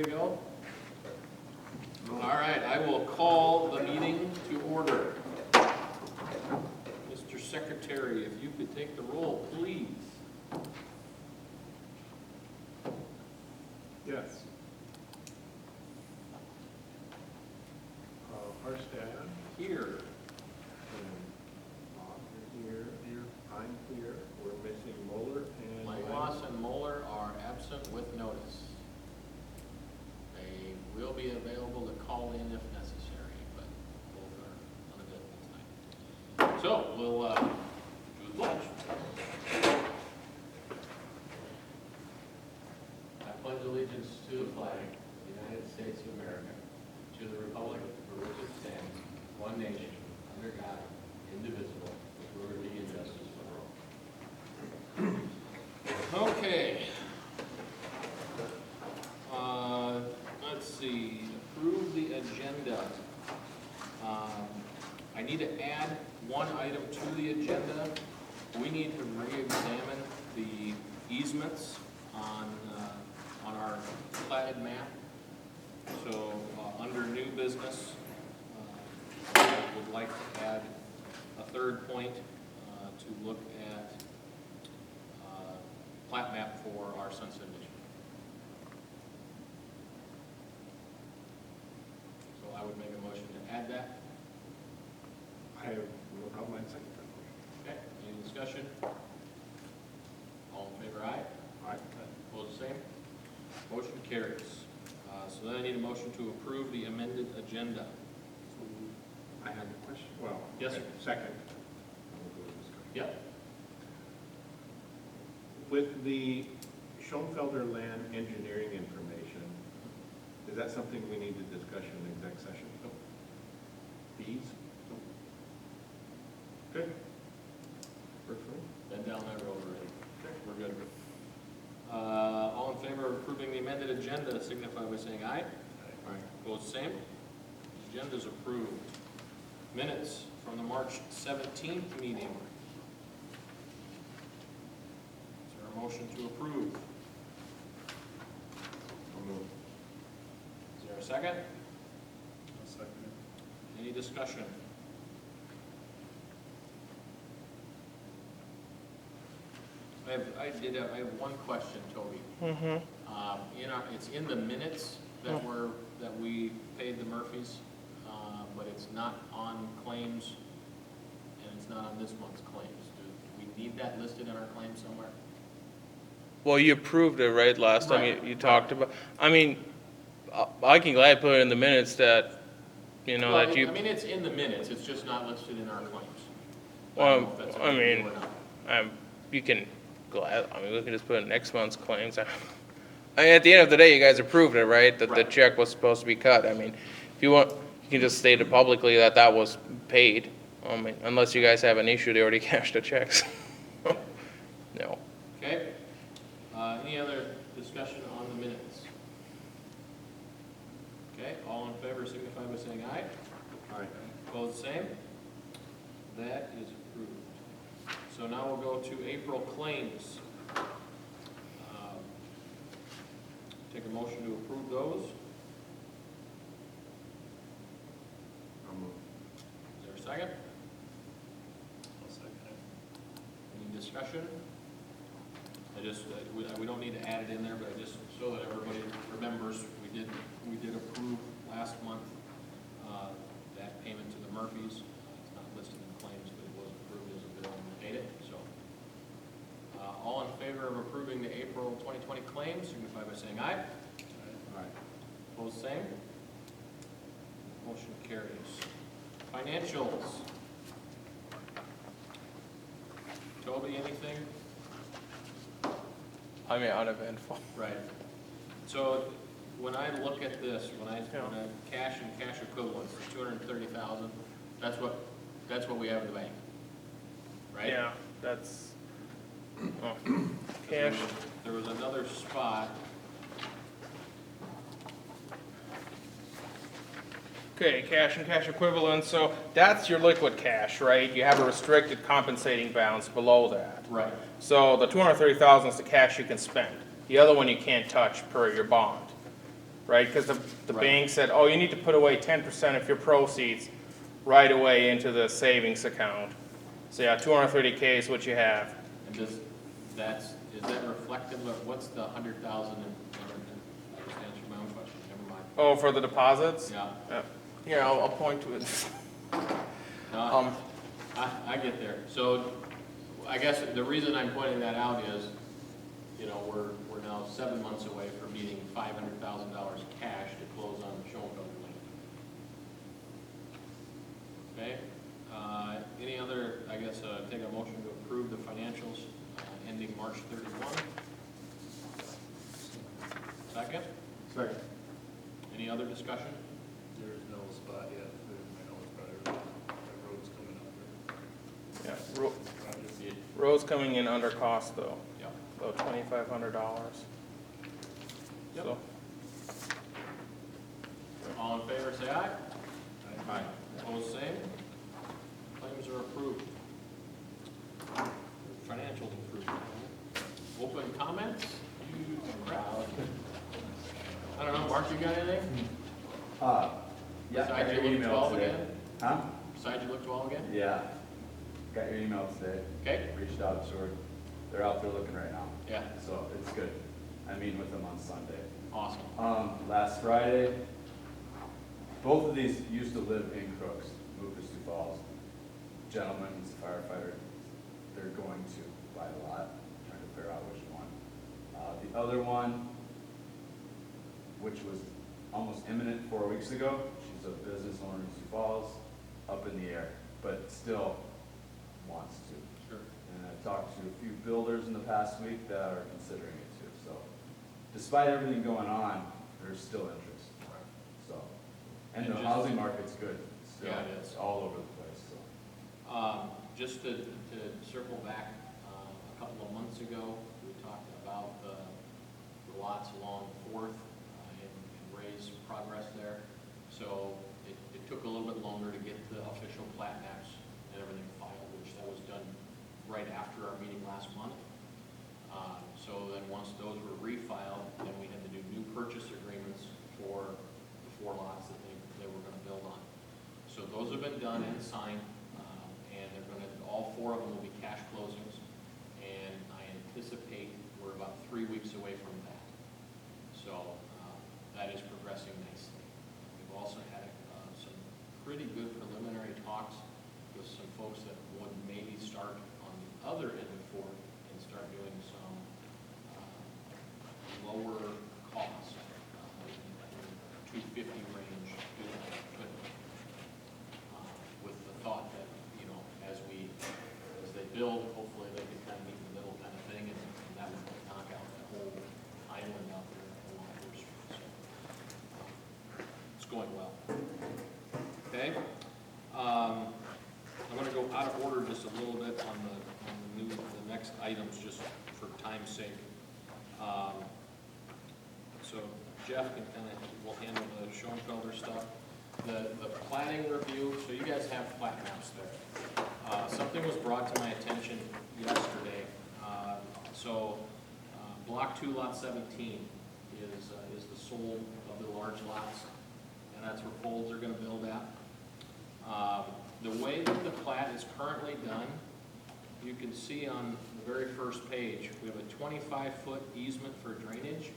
There you go. All right, I will call the meeting to order. Mr. Secretary, if you could take the roll, please. Yes. Harstad. Here. And Bob, you're here. I'm here. We're missing Moeller and. Langlois and Moeller are absent with notice. They will be available to call in if necessary, but both are unavailable tonight. So we'll do the pledge. I pledge allegiance to the flag of the United States of America, to the republic for which it stands, one nation, under God, indivisible, with liberty and justice for all. Okay. Let's see, approve the agenda. I need to add one item to the agenda. We need to re-examine the easements on our platted map. So, under new business, I would like to add a third point to look at plat map for our Sunset Mission. So I would make a motion to add that. I have no problem. I'd second that motion. Okay, any discussion? All in favor, aye? Aye. Opposed, the same. Motion carries. So then I need a motion to approve the amended agenda. I have a question. Well. Yes, okay, sir. Second. We'll go to discussion. Yep. With the Schoenfelder land engineering information, is that something we need to discuss in exec session? Nope. Fees? Good. Works for me. Been down that road already. We're good. All in favor of approving the amended agenda, signify by saying aye. Aye. Opposed, same. Agenda is approved. Minutes from the March 17th meeting. Is there a motion to approve? I'll move. Is there a second? I'll second it. Any discussion? I have one question, Toby. It's in the minutes that we paid the Murphys, but it's not on claims, and it's not on this month's claims. Do we need that listed in our claims somewhere? Well, you approved it, right, last time Right. you talked about, I mean, I can gladly put it in the minutes that, Well, that you, I mean, it's in the minutes, it's just not listed in our claims. Well, don't know if that's I a big mean, deal or not. you can we can just put in next month's claims. I mean, at the end of the day, you guys approved it, right, that the Right. check was supposed to be cut. I mean, if you want, you can just state it publicly that that was paid. I mean, unless you guys have an issue, they already cashed the checks. No. Okay, any other discussion on the minutes? Okay, all in favor signify by saying aye. Aye. Opposed, same. That is approved. So now we'll go to April claims. Take a motion to approve those. I'll move. Is there a second? I'll second it. Any discussion? We don't need to add it in there, but I just, so that everybody remembers, we did approve last month, that payment to the Murphys. It's not listed in claims, but it was approved as a bill and we paid it, so. All in favor of approving the April 2020 claims, signify by saying aye. Aye. Opposed, same. Motion carries. Financials. Toby, anything? I mean, uneventful. Right. So when I look at this, when I cash and cash equivalents, 230,000, that's what we have in the bank, right? Yeah, that's, cash. There was another spot. Okay, cash and cash equivalents, so that's your liquid cash, right? You have a restricted compensating balance below that. Right. So the 230,000 is the cash you can spend. The other one you can't touch per your bond, right? Because the Right. bank said, oh, you need to put away 10% of your proceeds right away into the savings account. So yeah, 230K is what you have. And is that reflective of, what's the 100,000 in, I just answered my own question, never mind. Oh, for the deposits? Yeah, Here, I'll point to it. no, I get there. So I guess the reason I'm pointing that out is, you know, we're now 7 months away from needing $500,000 cash to close on Schoenfelder Lane. Okay, any other, I guess, take a motion to approve the financials ending March 31. Second? Second. Any other discussion? There's no spot yet, I know it's probably, the road's coming up there. Yeah, Project. roads coming in under cost though, Yep. about $2,500. Yep. So, All in favor, say aye. Aye. Opposed, same. Claims are approved. Financials approved. Open comments? Crowd. I don't know, Mark, you got anything? Yeah, Besides got you your look email 12 today. again? Huh? Besides you look 12 again? Yeah, got your email today, Okay, reached out, so they're out there looking right now, yeah, so it's good. I meet with them on Sunday. awesome. Last Friday, both of these used to live in Crooks, moved to Sioux Falls. Gentleman, he's a firefighter, they're going to buy the lot, trying to figure out which one. The other one, which was almost imminent 4 weeks ago, she's a business owner in Sioux Falls, up in the air, but still wants to. Sure. And I've talked to a few builders in the past week that are considering it too, so despite everything going on, there's still interest, so. And And the just- housing market's good, still. Yeah, it is. It's all over the place, so. Just to circle back, a couple of months ago, we talked about the lots along Fourth and Ray's progress there. So it took a little bit longer to get the official plat maps and everything filed, which that was done right after our meeting last month. So then once those were refiled, then we had to do new purchase agreements for the 4 lots that they were gonna build on. So those have been done and signed, and they're gonna, all 4 of them will be cash closings. And I anticipate we're about 3 weeks away from that. So, that is progressing nicely. We've also had, some pretty good preliminary talks with some folks that would maybe start on the other end of Fort and start doing some, lower cost, 250 range, doing equipment. With the thought that, you know, as they build, hopefully they can kind of meet in the middle kind of thing, and that would knock out that whole island out there along First Street. So, it's going well. Okay? I'm gonna go out of order just a little bit on the next items, just for time's sake. So Jeff can kind of, will handle the Schoenfelder stuff. The plating review, so you guys have plat maps there. Something was brought to my attention yesterday. Block 2, lot 17 is the sole of the large lots, and that's where Folds are gonna build at. The way that the plat is currently done, you can see on the very first page, we have a 25-foot easement for drainage,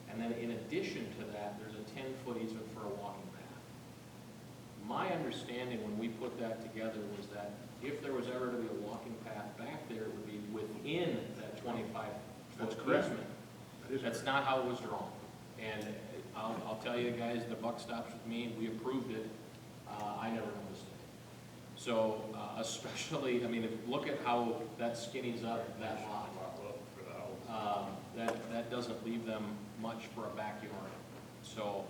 and then in addition to that, there's a 10-foot easement for a walking path. My understanding when we put that together was that if there was ever to be a walking path back there, it would be within that 25-foot correct. easement. That is That's not how it was drawn. And I'll tell you guys, the buck stops with me, we approved it, I never noticed it. So, especially, I mean, if you look at how that skinnies up that lot. That doesn't leave them much for a backyard. So,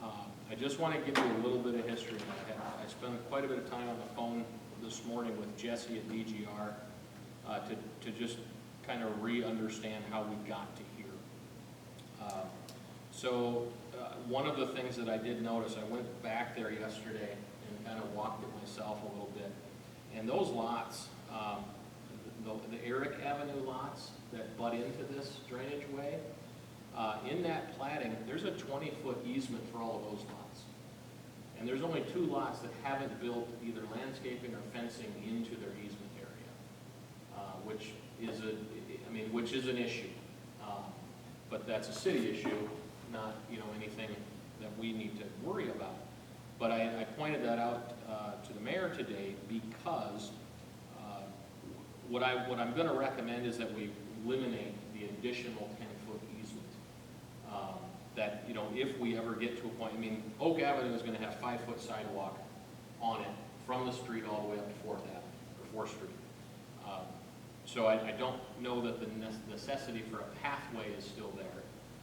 I just want to give you a little bit of history. I spent quite a bit of time on the phone this morning with Jesse at DGR to just kind of re-understand how we got to here. One of the things that I did notice, I went back there yesterday and kind of walked it myself a little bit. And those lots, the Eric Avenue lots that butt into this drainage way, In that plating, there's a 20-foot easement for all of those lots. And there's only 2 lots that haven't built either landscaping or fencing into their easement area, which is an issue. But that's a city issue, not, anything that we need to worry about. But I pointed that out to the mayor today because what I'm going to recommend is that we eliminate the additional 10-foot easement. That, if we ever get to a point, Oak Avenue is going to have 5-foot sidewalk on it from the street all the way up to 4th Avenue, or 4th Street. So I don't know that the necessity for a pathway is still there.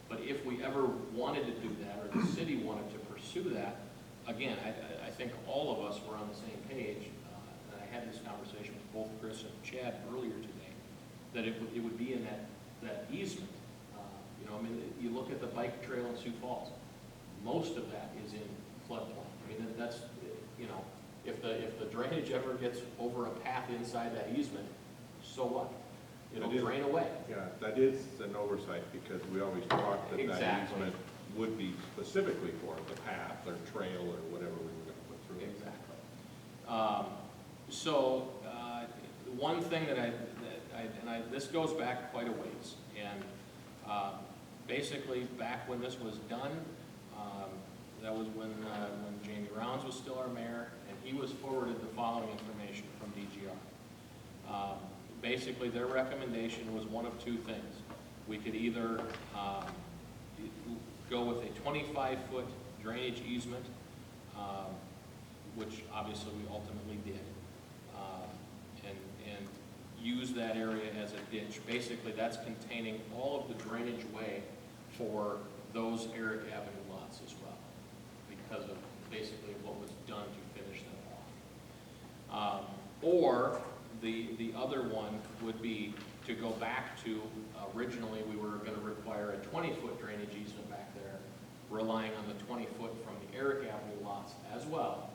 But if we ever wanted to do that, or the city wanted to pursue that, again, I think all of us were on the same page. And I had this conversation with both Chris and Chad earlier today, that it would be in that easement. You look at the bike trail in Sioux Falls, most of that is in floodplain. That's, if the drainage ever gets over a path inside that easement, so what? It'll drain away. Yeah, that is an oversight, because we always talked that that Exactly. easement would be specifically for the path or trail or whatever we were gonna put through it. Exactly. One thing this goes back quite a ways, and basically back when this was done, that was when Jamie Rounds was still our mayor, and he was forwarded the following information from DGR. Basically, their recommendation was one of 2 things. We could either go with a 25-foot drainage easement, which obviously we ultimately did, and use that area as a ditch. Basically, that's containing all of the drainage way for those Eric Avenue lots as well, because of basically what was done to finish them off. Or the other one would be to go back to, originally we were going to require a 20-foot drainage easement back there, relying on the 20-foot from the Eric Avenue lots as well,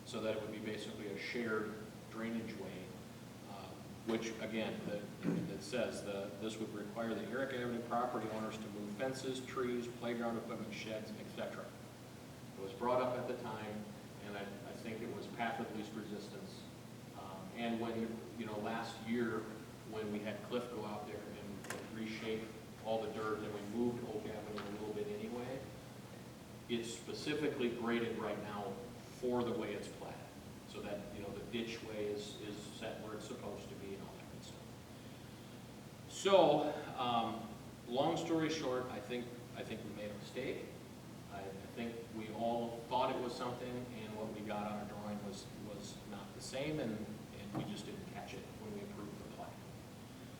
so that it would be basically a shared drainage way, which again, it says this would require the Eric Avenue property owners to move fences, trees, playground equipment, sheds, etc. It was brought up at the time, and I think it was path of least resistance. And when, last year, when we had Cliff go out there and reshape all the dirt, and we moved Oak Avenue a little bit anyway, it's specifically graded right now for the way it's platted, so that, the ditch way is set where it's supposed to be and all that good stuff. So, long story short, I think we made a mistake. I think we all thought it was something, and what we got on our drawing was not the same, and we just didn't catch it when we approved the plan.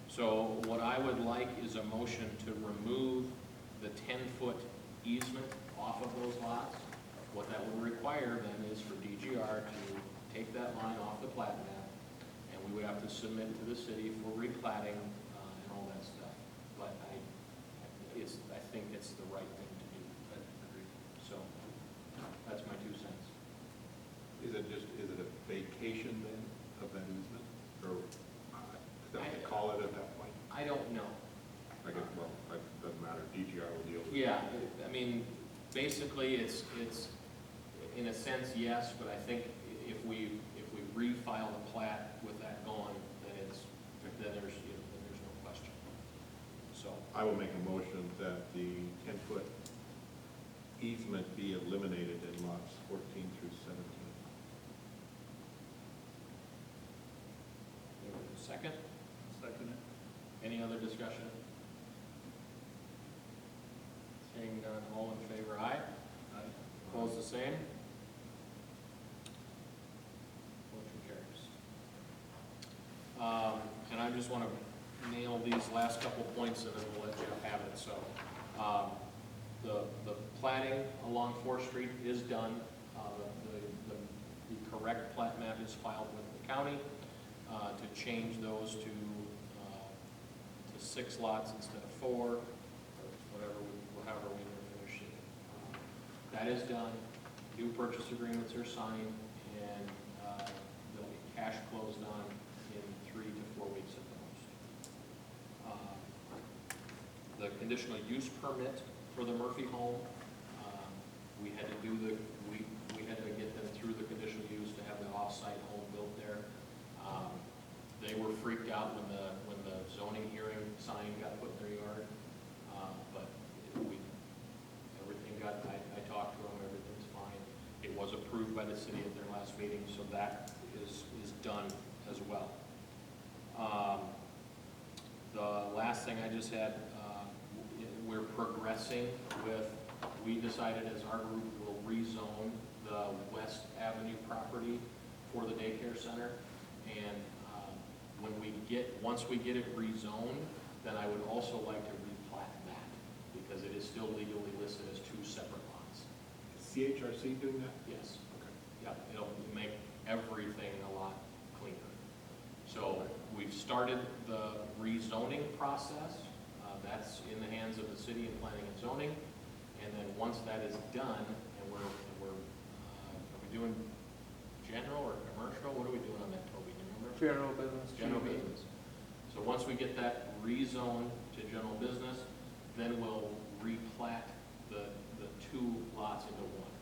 So what I would like is a motion to remove the 10-foot easement off of those lots. What that would require then is for DGR to take that line off the plat map, and we would have to submit to the city for replatting and all that stuff. But I think it's the right thing to do. So that's my 2 cents. Is it a vacation then of that easement, or is that what they call it at that point? I don't know. I guess, it doesn't matter, DGR will deal with it. Yeah, basically, it's in a sense, yes, but I think if we refile the plat with that gone, then there's no question. So, I will make a motion that the 10-foot easement be eliminated in lots 14 through 17. second, Second it. any other discussion? Seeing none, all in favor, aye? Aye. Opposed, the same? Motion carries. And I just want to nail these last couple points, and then we'll let Jeff have it. So, the plating along 4th Street is done. The correct plat map is filed with the county to change those to 6 lots instead of 4, or whatever, however we finish it. That is done. New purchase agreements are signed, and they'll be cash closed on in 3 to 4 weeks at the most. the conditional use permit for the Murphy home. We had to we had to get them through the conditional use to have the off-site home built there. They were freaked out when the zoning hearing sign got put in their yard. But everything got, I talked to them, everything's fine. It was approved by the city at their last meeting, so that is done as well. The last thing I just had, we're progressing with, we decided as our group will rezone the West Avenue property for the daycare center. And once we get it rezoned, then I would also like to replat that, because it is still legally listed as two separate lots. CHRC doing that? Yes. Yeah, it'll make everything a lot cleaner. So we've started the rezoning process. That's in the hands of the city and planning and zoning. And then once that is done, and are we doing general or commercial? What are we doing on that, Toby? Do you remember? General business. General business. So once we get that rezoned to general business, then we'll replat the two lots into one.